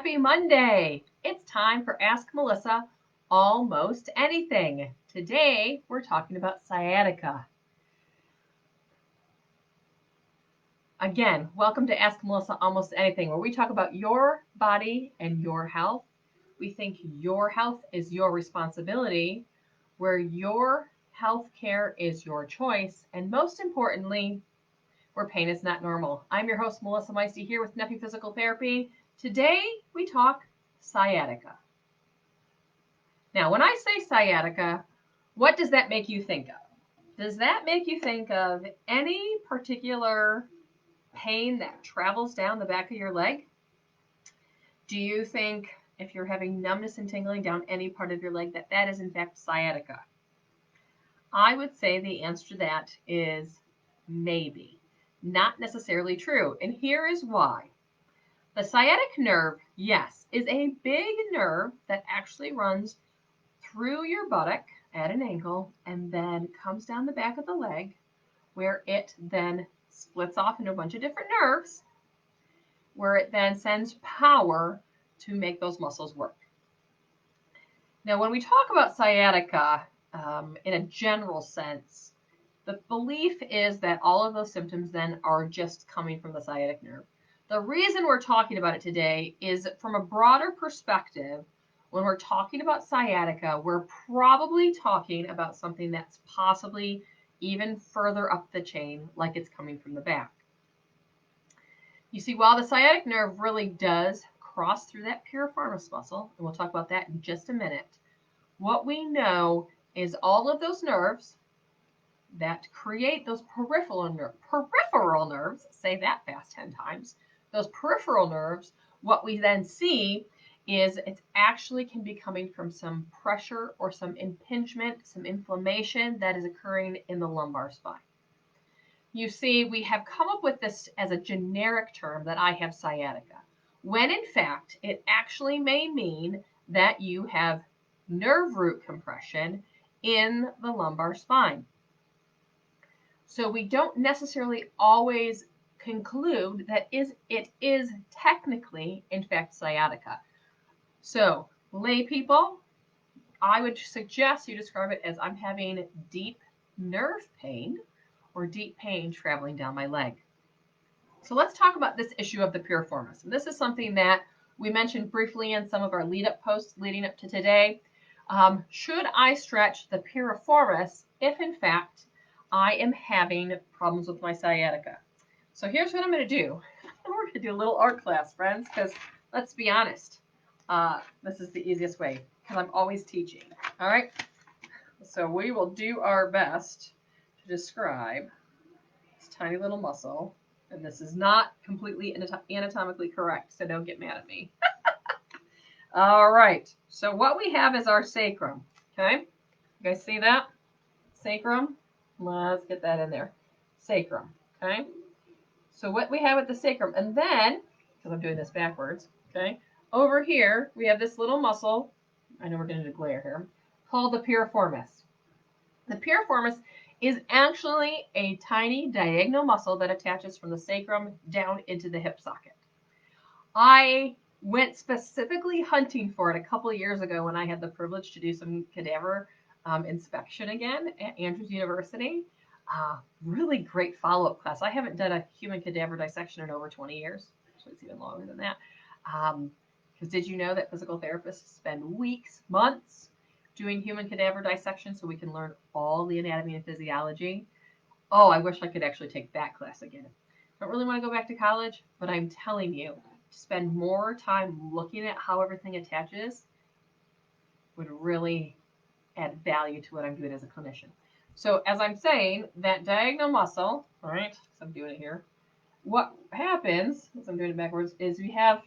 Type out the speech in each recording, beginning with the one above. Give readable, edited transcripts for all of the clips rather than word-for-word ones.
Happy Monday! It's time for Ask Melissa Almost Anything. Today we're talking about sciatica. Again, welcome to Ask Melissa Almost Anything, where we talk about your body and your health. We think your health is your responsibility, where your health care is your choice, and most importantly, where pain is not normal. I'm your host, Melissa Meiste, here with Nephew Physical Therapy. Today, we talk sciatica. Now, when I say sciatica, what does that make you think of? Does that make you think of any particular pain that travels down the back of your leg? Do you think if you're having numbness and tingling down any part of your leg that is in fact sciatica? I would say the answer to that is maybe. Not necessarily true. And here is why. The sciatic nerve, yes, is a big nerve that actually runs through your buttock at an angle and then comes down the back of the leg, where it then splits off into a bunch of different nerves, where it then sends power to make those muscles work. Now, when we talk about sciatica in a general sense, the belief is that all of those symptoms then are just coming from the sciatic nerve. The reason we're talking about it today is from a broader perspective. When we're talking about sciatica, we're probably talking about something that's possibly even further up the chain, like it's coming from the back. You see, while the sciatic nerve really does cross through that piriformis muscle, and we'll talk about that in just a minute, what we know is all of those nerves that create those peripheral nerves, say that fast 10 times, those peripheral nerves, what we then see is it actually can be coming from some pressure or some impingement, some inflammation that is occurring in the lumbar spine. You see, we have come up with this as a generic term that I have sciatica, when in fact it actually may mean that you have nerve root compression in the lumbar spine. So we don't necessarily always conclude that it is technically, in fact, sciatica. So, lay people, I would suggest you describe it as I'm having deep nerve pain or deep pain traveling down my leg. So let's talk about this issue of the piriformis. And this is something that we mentioned briefly in some of our lead-up posts leading up to today. Should I stretch the piriformis if, in fact, I am having problems with my sciatica? So here's what I'm going to do. We're going to do a little art class, friends, because let's be honest. This is the easiest way, because I'm always teaching. All right? So we will do our best to describe this tiny little muscle. And this is not completely anatomically correct, so don't get mad at me. All right. So what we have is our sacrum. Okay? You guys see that? Sacrum. Let's get that in there. Sacrum. Okay? So what we have at the sacrum, and then, because I'm doing this backwards, okay, over here we have this little muscle, I know we're going to glare here, called the piriformis. The piriformis is actually a tiny diagonal muscle that attaches from the sacrum down into the hip socket. I went specifically hunting for it a couple of years ago when I had the privilege to do some cadaver inspection again at Andrews University. Really great follow-up class. I haven't done a human cadaver dissection in over 20 years. Actually, it's even longer than that. Because did you know that physical therapists spend weeks, months doing human cadaver dissection so we can learn all the anatomy and physiology? Oh, I wish I could actually take that class again. Don't really want to go back to college, but I'm telling you, to spend more time looking at how everything attaches would really add value to what I'm doing as a clinician. So as I'm saying, that diagonal muscle, all right, so I'm doing it here. What happens, as I'm doing it backwards, is we have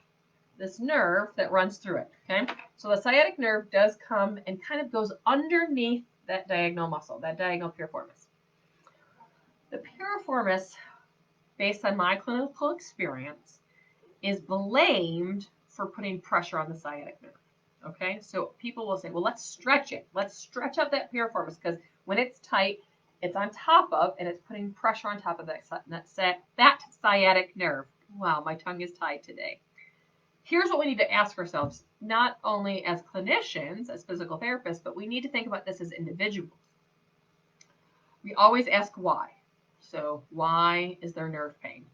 this nerve that runs through it, okay? So the sciatic nerve does come and kind of goes underneath that diagonal muscle, that diagonal piriformis. The piriformis, based on my clinical experience, is blamed for putting pressure on the sciatic nerve. Okay, so people will say, well, let's stretch it. Let's stretch out that piriformis because when it's tight, it's on top of, and it's putting pressure on top of that sciatic nerve. Wow, my tongue is tied today. here's what we need to ask ourselves, not only as clinicians, as physical therapists, but we need to think about this as individuals. We always ask why. So why is there nerve pain?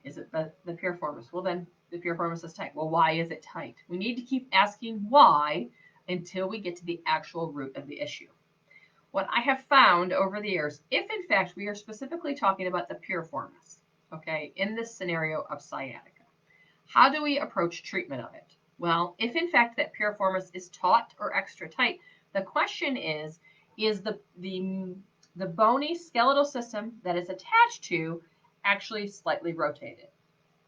Is it the piriformis? Well, then the piriformis is tight. Well, why is it tight? We need to keep asking why until we get to the actual root of the issue. What I have found over the years, if in fact we are specifically talking about the piriformis, okay, in this scenario of sciatica, how do we approach treatment of it? Well, if in fact that piriformis is taut or extra tight, the question is the bony skeletal system that is attached to actually slightly rotated?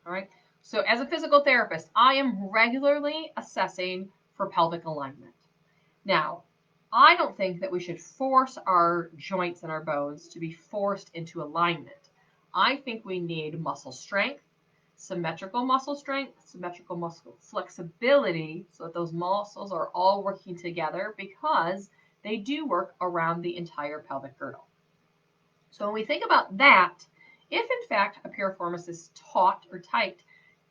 All right. So as a physical therapist, I am regularly assessing for pelvic alignment. Now, I don't think that we should force our joints and our bones to be forced into alignment. I think we need muscle strength, symmetrical muscle flexibility, so that those muscles are all working together, because they do work around the entire pelvic girdle. So when we think about that, if in fact a piriformis is taut or tight,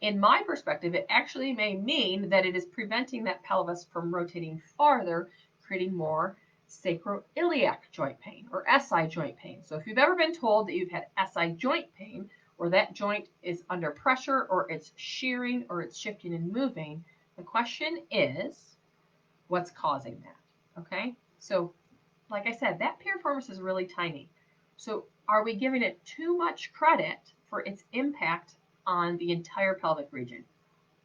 in my perspective, it actually may mean that it is preventing that pelvis from rotating farther, creating more sacroiliac joint pain or SI joint pain. So if you've ever been told that you've had SI joint pain, or that joint is under pressure, or it's shearing, or it's shifting and moving, the question is, what's causing that? Okay, so like I said, that piriformis is really tiny. So are we giving it too much credit for its impact on the entire pelvic region?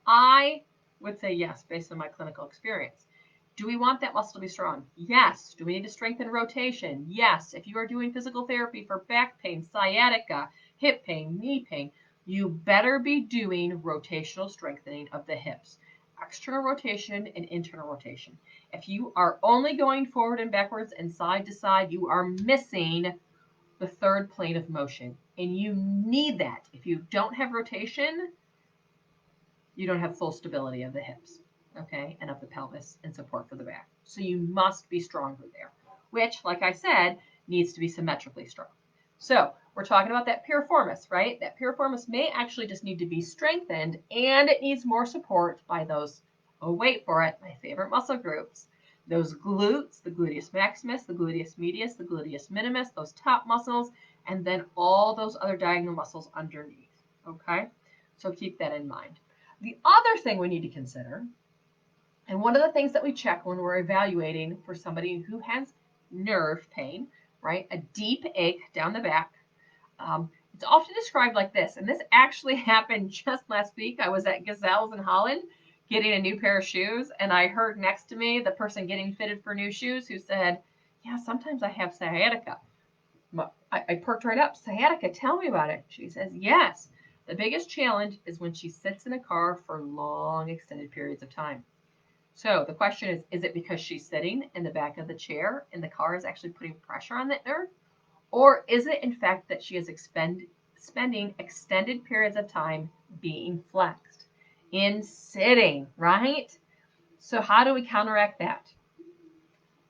I would say yes, based on my clinical experience. Do we want that muscle to be strong? Yes. Do we need to strengthen rotation? Yes. If you are doing physical therapy for back pain, sciatica, hip pain, knee pain, you better be doing rotational strengthening of the hips, external rotation and internal rotation. If you are only going forward and backwards and side to side, you are missing the third plane of motion, and you need that. If you don't have rotation, you don't have full stability of the hips, okay, and of the pelvis and support for the back. So you must be stronger there, which, like I said, needs to be symmetrically strong. So we're talking about that piriformis, right? That piriformis may actually just need to be strengthened, and it needs more support by those, oh, wait for it, my favorite muscle groups, those glutes, the gluteus maximus, the gluteus medius, the gluteus minimus, those top muscles, and then all those other diagonal muscles underneath, okay? So keep that in mind. The other thing we need to consider, and one of the things that we check when we're evaluating for somebody who has nerve pain, right, a deep ache down the back, it's often described like this, and this actually happened just last week. I was at Gazelles in Holland getting a new pair of shoes, and I heard next to me the person getting fitted for new shoes who said, yeah, sometimes I have sciatica. I perked right up. Sciatica, tell me about it. She says, yes. The biggest challenge is when she sits in a car for long, extended periods of time. So the question is it because she's sitting in the back of the chair and the car is actually putting pressure on that nerve? Or is it in fact that she is spending extended periods of time being flexed in sitting, right? So how do we counteract that?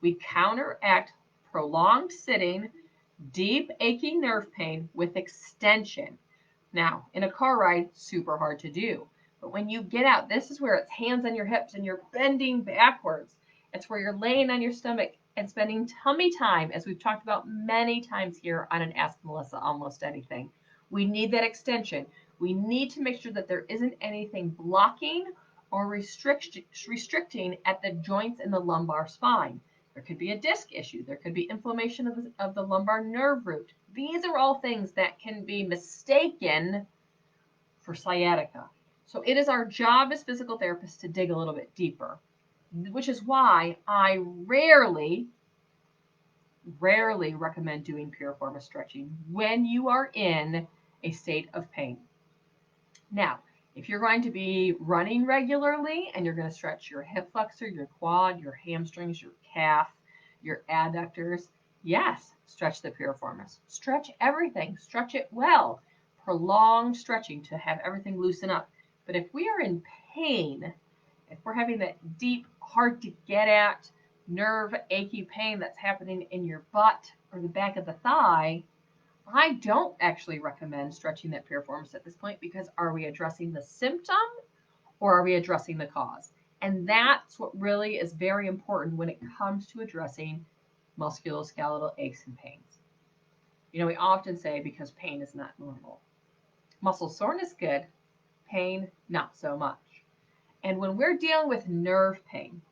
We counteract prolonged sitting, deep aching nerve pain with extension. Now, in a car ride, super hard to do. But when you get out, this is where it's hands on your hips and you're bending backwards. It's where you're laying on your stomach and spending tummy time, as we've talked about many times here on an Ask Melissa Almost Anything. We need that extension. We need to make sure that there isn't anything blocking or restricting at the joints in the lumbar spine. There could be a disc issue. There could be inflammation of the lumbar nerve root. These are all things that can be mistaken for sciatica. So it is our job as physical therapists to dig a little bit deeper, which is why I rarely recommend doing piriformis stretching when you are in a state of pain. Now, if you're going to be running regularly and you're going to stretch your hip flexor, your quad, your hamstrings, your calf, your adductors, yes, stretch the piriformis. Stretch everything. Stretch it well. Prolonged stretching to have everything loosen up. But if we are in pain, if we're having that deep, hard to get at, nerve achy pain that's happening in your butt or the back of the thigh, I don't actually recommend stretching that piriformis at this point, because are we addressing the symptom or are we addressing the cause? And that's what really is very important when it comes to addressing musculoskeletal aches and pains. You know, we often say because pain is not normal. Muscle soreness, good. Pain, not so much. And when we're dealing with nerve pain,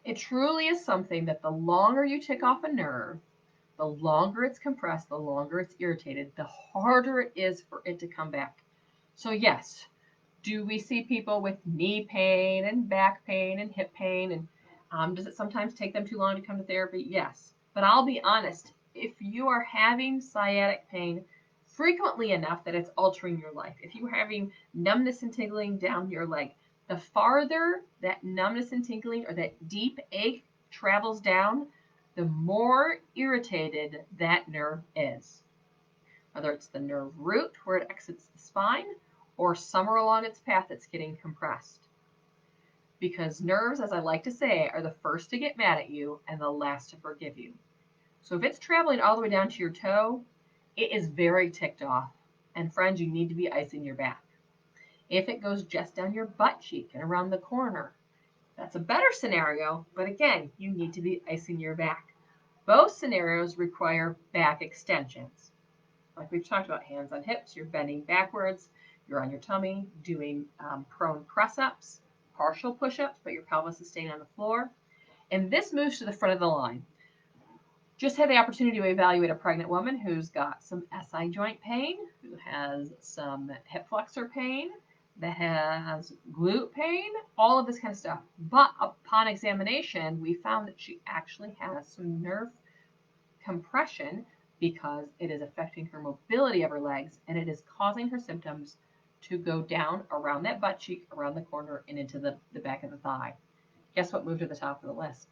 it truly is something that the longer you tick off a nerve, the longer it's compressed, the longer it's irritated, the harder it is for it to come back. So yes, do we see people with knee pain and back pain and hip pain? And does it sometimes take them too long to come to therapy? Yes. But I'll be honest, if you are having sciatic pain frequently enough that it's altering your life, if you're having numbness and tingling down your leg, the farther that numbness and tingling or that deep ache travels down, the more irritated that nerve is. Whether it's the nerve root where it exits the spine or somewhere along its path that's getting compressed. Because nerves, as I like to say, are the first to get mad at you and the last to forgive you. So if it's traveling all the way down to your toe, it is very ticked off. And friends, you need to be icing your back. If it goes just down your butt cheek and around the corner, that's a better scenario, but again, you need to be icing your back. Both scenarios require back extensions. Like we've talked about, hands on hips, you're bending backwards, you're on your tummy, doing prone press-ups, partial push-ups, but your pelvis is staying on the floor. And this moves to the front of the line. Just had the opportunity to evaluate a pregnant woman who's got some SI joint pain, who has some hip flexor pain, that has glute pain, all of this kind of stuff. But upon examination, we found that she actually has some nerve compression because it is affecting her mobility of her legs and it is causing her symptoms to go down around that butt cheek, around the corner, and into the back of the thigh. Guess what moved to the top of the list?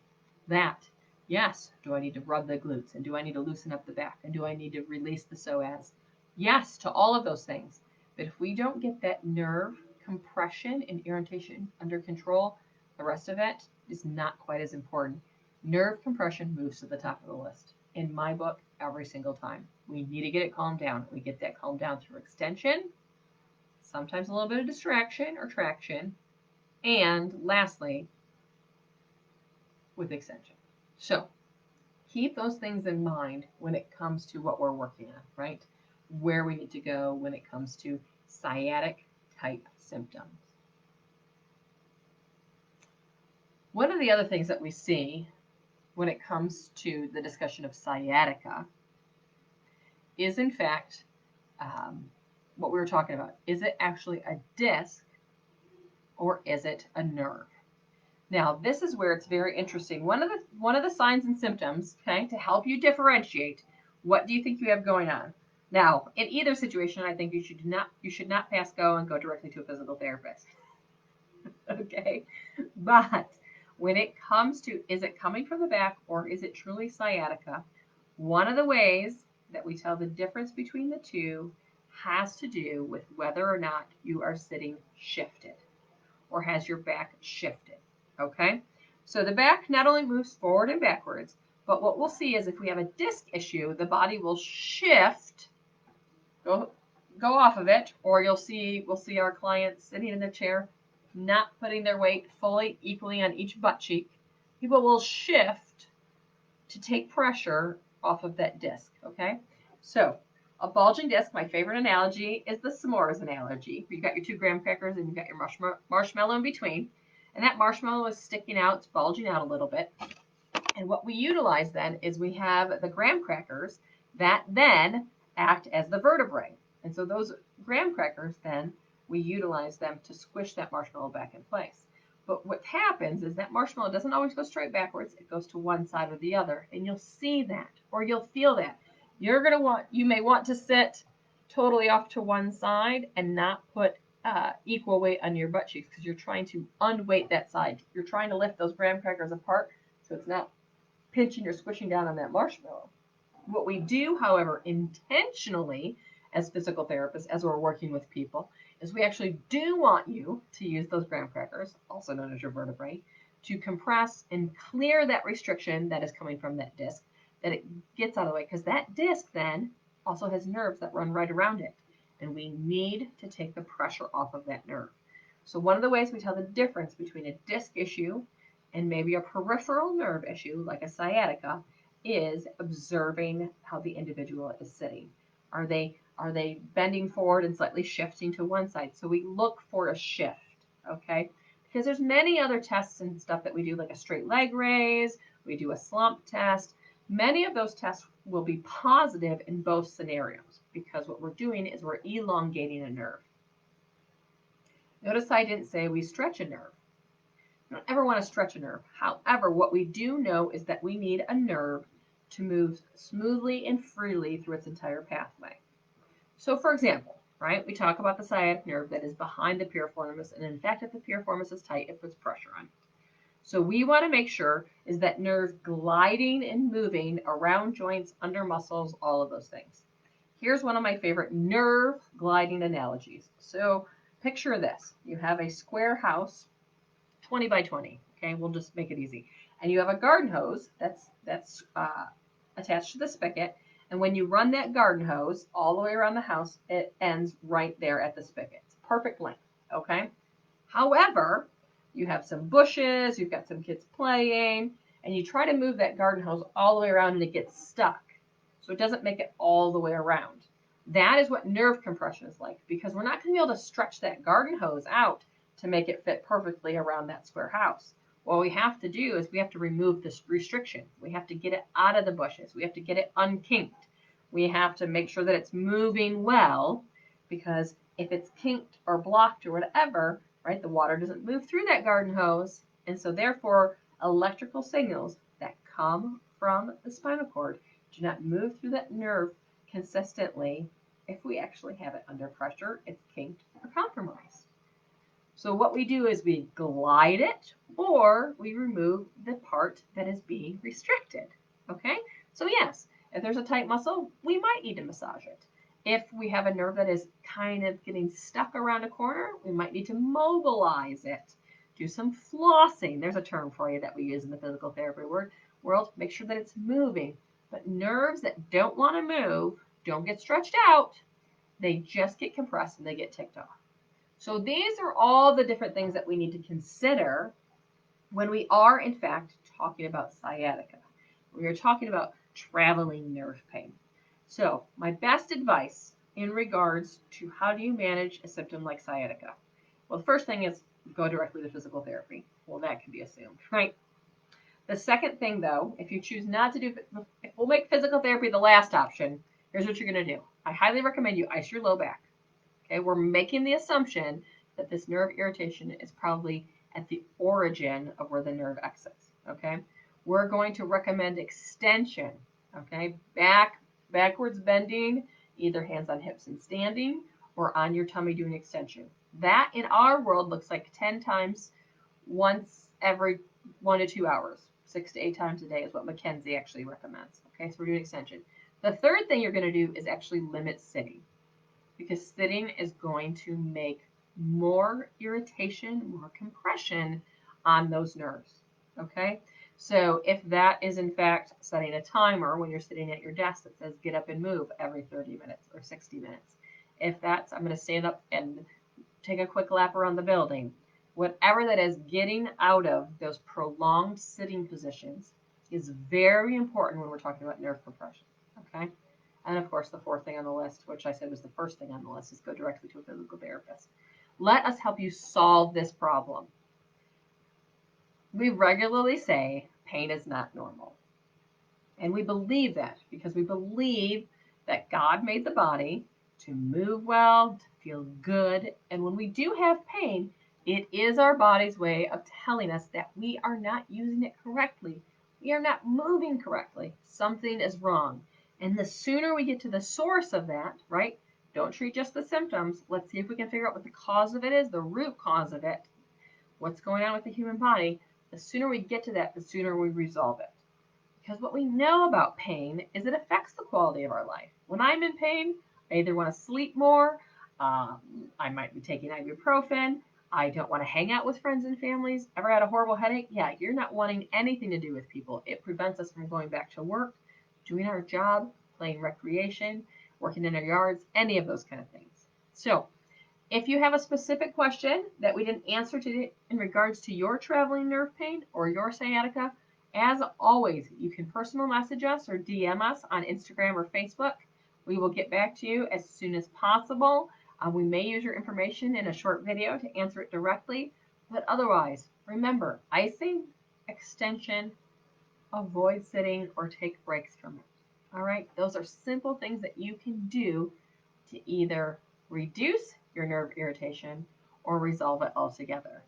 That. Yes, do I need to rub the glutes? And do I need to loosen up the back? And do I need to release the psoas? Yes, to all of those things. But if we don't get that nerve compression and irritation under control, the rest of it is not quite as important. Nerve compression moves to the top of the list. In my book, every single time. We need to get it calmed down. We get that calmed down through extension, sometimes a little bit of distraction or traction, and lastly, with extension. So keep those things in mind when it comes to what we're working on, right? Where we need to go when it comes to sciatic type symptoms. One of the other things that we see when it comes to the discussion of sciatica is in fact what we were talking about. Is it actually a disc or is it a nerve? Now, this is where it's very interesting. One of the signs and symptoms, okay, to help you differentiate, what do you think you have going on? Now, in either situation, I think you should not pass go and go directly to a physical therapist. Okay? But when it comes to, is it coming from the back or is it truly sciatica? One of the ways that we tell the difference between the two has to do with whether or not you are sitting shifted or has your back shifted. Okay, so the back not only moves forward and backwards, but what we'll see is if we have a disc issue, the body will shift, go off of it, or we'll see our clients sitting in the chair, not putting their weight fully equally on each butt cheek. People will shift to take pressure off of that disc. Okay, so a bulging disc, my favorite analogy is the s'mores analogy. You've got your 2 graham crackers and you've got your marshmallow in between. And that marshmallow is sticking out, it's bulging out a little bit. And what we utilize then is we have the graham crackers that then act as the vertebrae. And so those graham crackers then, we utilize them to squish that marshmallow back in place. But what happens is that marshmallow doesn't always go straight backwards, it goes to one side or the other. And you'll see that, or you'll feel that. You may want to sit totally off to one side and not put equal weight on your butt cheeks because you're trying to unweight that side. You're trying to lift those graham crackers apart so it's not pinching or squishing down on that marshmallow. What we do, however, intentionally as physical therapists, as we're working with people, is we actually do want you to use those graham crackers, also known as your vertebrae, to compress and clear that restriction that is coming from that disc, that it gets out of the way, because that disc then also has nerves that run right around it. And we need to take the pressure off of that nerve. So one of the ways we tell the difference between a disc issue and maybe a peripheral nerve issue, like a sciatica, is observing how the individual is sitting. Are they bending forward and slightly shifting to one side? So we look for a shift, okay? Because there's many other tests and stuff that we do, like a straight leg raise, we do a slump test. Many of those tests will be positive in both scenarios because what we're doing is we're elongating a nerve. Notice I didn't say we stretch a nerve. We don't ever want to stretch a nerve. However, what we do know is that we need a nerve to move smoothly and freely through its entire pathway. So for example, right, we talk about the sciatic nerve that is behind the piriformis, and in fact, if the piriformis is tight, it puts pressure on it. So we want to make sure is that nerve gliding and moving around joints, under muscles, all of those things. Here's one of my favorite nerve gliding analogies. So picture this. You have a square house, 20 by 20. Okay, we'll just make it easy. And you have a garden hose that's attached to the spigot. And when you run that garden hose all the way around the house, it ends right there at the spigot. It's perfect length, okay? However, you have some bushes, you've got some kids playing, and you try to move that garden hose all the way around and it gets stuck. So it doesn't make it all the way around. That is what nerve compression is like, because we're not going to be able to stretch that garden hose out to make it fit perfectly around that square house. What we have to do is we have to remove this restriction. We have to get it out of the bushes. We have to get it unkinked. We have to make sure that it's moving well, because if it's kinked or blocked or whatever, right, the water doesn't move through that garden hose. And so therefore, electrical signals that come from the spinal cord do not move through that nerve consistently if we actually have it under pressure, it's kinked or compromised. So what we do is we glide it, or we remove the part that is being restricted, okay? So yes, if there's a tight muscle, we might need to massage it. If we have a nerve that is kind of getting stuck around a corner, we might need to mobilize it. Do some flossing. There's a term for you that we use in the physical therapy world. Make sure that it's moving. But nerves that don't want to move don't get stretched out. They just get compressed and they get ticked off. So these are all the different things that we need to consider when we are, in fact, talking about sciatica. We are talking about traveling nerve pain. So my best advice in regards to how do you manage a symptom like sciatica? Well, the first thing is go directly to physical therapy. Well, that can be assumed, right? The second thing, though, if you choose not to do, if we'll make physical therapy the last option, here's what you're going to do. I highly recommend you ice your low back. Okay, we're making the assumption that this nerve irritation is probably at the origin of where the nerve exits. Okay, we're going to recommend extension. Okay, backwards bending, either hands on hips and standing, or on your tummy doing extension. That in our world looks like 10 times once every 1 to 2 hours. 6 to 8 times a day is what McKenzie actually recommends. Okay, so we're doing extension. The third thing you're going to do is actually limit sitting, because sitting is going to make more irritation, more compression on those nerves. Okay, so if that is in fact setting a timer when you're sitting at your desk that says get up and move every 30 minutes or 60 minutes, if that's I'm going to stand up and take a quick lap around the building, whatever that is, getting out of those prolonged sitting positions is very important when we're talking about nerve compression. Okay. And of course, the fourth thing on the list, which I said was the first thing on the list, is go directly to a physical therapist. Let us help you solve this problem. We regularly say pain is not normal. And we believe that because we believe that God made the body to move well, to feel good. And when we do have pain, it is our body's way of telling us that we are not using it correctly. We are not moving correctly. Something is wrong. And the sooner we get to the source of that, right? Don't treat just the symptoms. Let's see if we can figure out what the cause of it is, the root cause of it, what's going on with the human body. The sooner we get to that, the sooner we resolve it. Because what we know about pain is it affects the quality of our life. When I'm in pain, I either want to sleep more, I might be taking ibuprofen, I don't want to hang out with friends and families. Ever had a horrible headache? Yeah, you're not wanting anything to do with people. It prevents us from going back to work, doing our job, playing recreation, working in our yards, any of those kind of things. So If you have a specific question that we didn't answer today in regards to your traveling nerve pain or your sciatica, as always, you can personal message us or DM us on Instagram or Facebook. We will get back to you as soon as possible. We may use your information in a short video to answer it directly, but otherwise, remember, icing, extension, avoid sitting or take breaks from it. All right, those are simple things that you can do to either reduce your nerve irritation or resolve it altogether.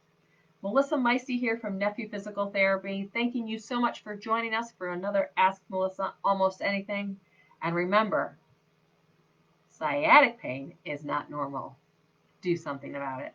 Melissa Meiste here from Nephew Physical Therapy, thanking you so much for joining us for another Ask Melissa Almost Anything. And remember, sciatic pain is not normal. Do something about it.